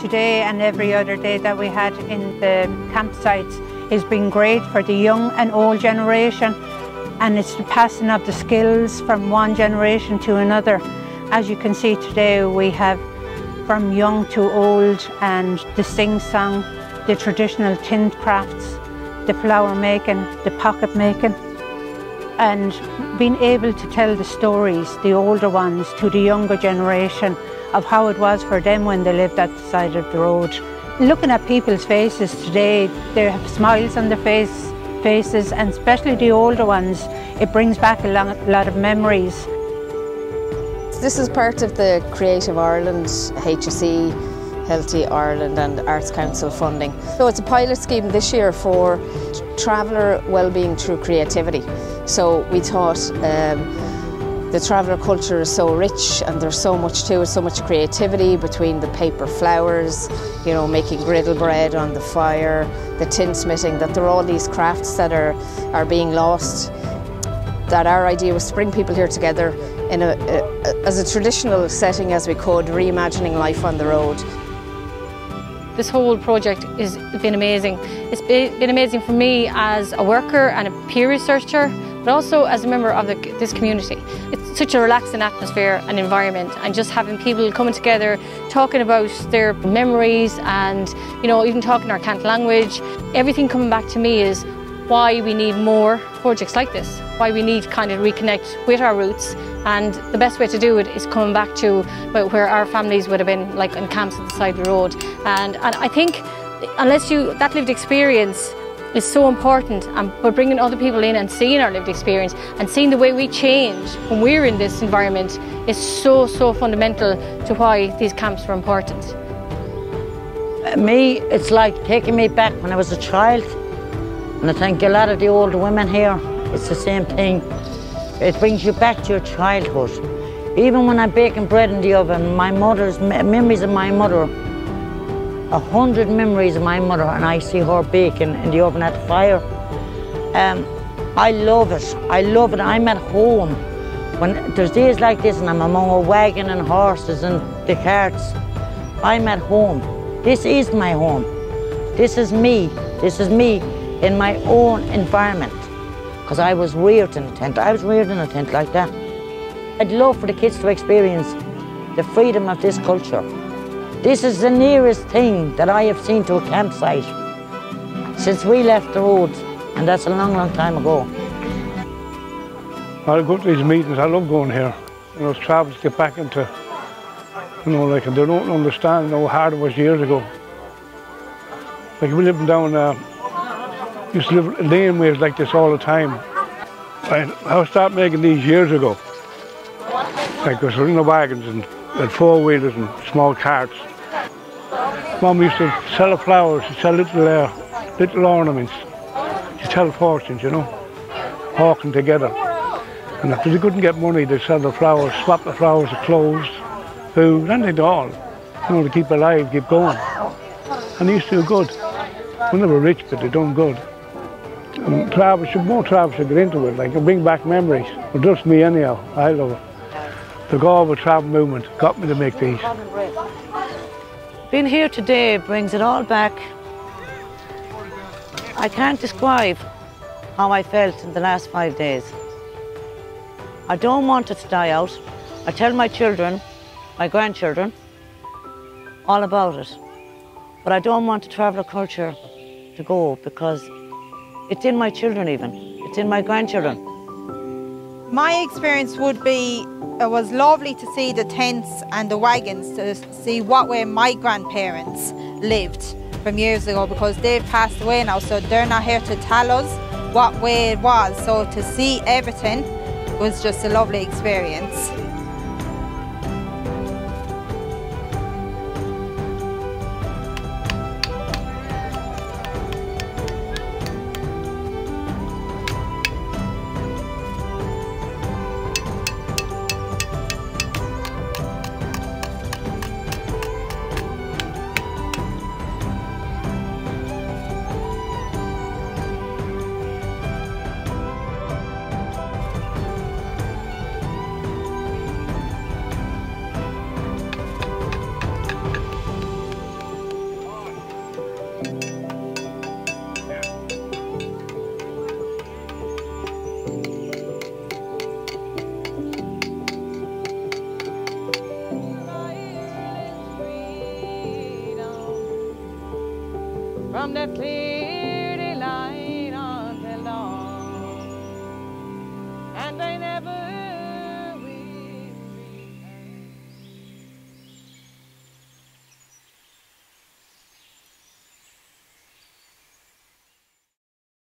Today and every other day that we had in the campsites has been great for the young and old generation, and it's the passing of the skills from one generation to another. As you can see today, we have from young to old, and the sing-song, the traditional tinned crafts, the flower making, the pocket making, and being able to tell the stories, the older ones, to the younger generation of how it was for them when they lived at the side of the road. Looking at people's faces today, they have smiles on their faces, and especially the older ones, it brings back a lot of memories. This is part of the Creative Ireland, HSE, Healthy Ireland and Arts Council funding. So it's a pilot scheme this year for Traveller Wellbeing Through Creativity. So we thought the traveller culture is so rich and there's so much to it, so much creativity between the paper flowers, you know, making griddle bread on the fire, the tinsmithing, that there are all these crafts that are being lost. That our idea was to bring people here together in as a traditional setting as we could, reimagining life on the road. This whole project has been amazing. It's been amazing for me as a worker and a peer researcher, but also as a member of this community. It's such a relaxing atmosphere and environment, and just having people coming together, talking about their memories and, you know, even talking our cant language. Everything coming back to me is why we need more projects like this, why we need to kind of reconnect with our roots, and the best way to do it is coming back to where our families would have been, like in camps at the side of the road. And I think that lived experience is so important, and we're bringing other people in and seeing our lived experience and seeing the way we change when we're in this environment is so fundamental to why these camps are important. Me, it's like taking me back when I was a child, and I think a lot of the older women here, it's the same thing. It brings you back to your childhood. Even when I'm baking bread in the oven, my mother's memories of my mother, 100 memories of my mother, and I see her baking in the oven at the fire. I love it. I love it. I'm at home. When there's days like this and I'm among a wagon and horses and the carts, I'm at home. This is my home. This is me. This is me in my own environment. Because I was reared in a tent. I was reared in a tent like that. I'd love for the kids to experience the freedom of this culture. This is the nearest thing that I have seen to a campsite since we left the road, and that's a long time ago. I go to these meetings, I love going here. You know, travellers get back into, you know, like, and they don't understand how hard it was years ago. Like, we living down, used to live laneways like this all the time. I started making these years ago. Like, there was in the wagons and four-wheelers and small carts. Mum used to sell the flowers, she'd sell little ornaments. She'd tell fortunes, you know, hawking together. And if they couldn't get money, they'd sell the flowers, swap the flowers for clothes, food, anything at all. You know, to keep alive, keep going. And they used to do good. They were never rich, but they done good. And more travellers should get into it, like, bring back memories. Well, just me anyhow, I love it. The Galway Traveller Movement got me to make these. Being here today brings it all back. I can't describe how I felt in the last 5 days. I don't want it to die out. I tell my children, my grandchildren, all about it. But I don't want the traveller culture to go, because it's in my children even. It's in my grandchildren. My experience would be, it was lovely to see the tents and the wagons, to see what way my grandparents lived. from years ago, because they've passed away now, so they're not here to tell us what way it was. So to see everything was just a lovely experience.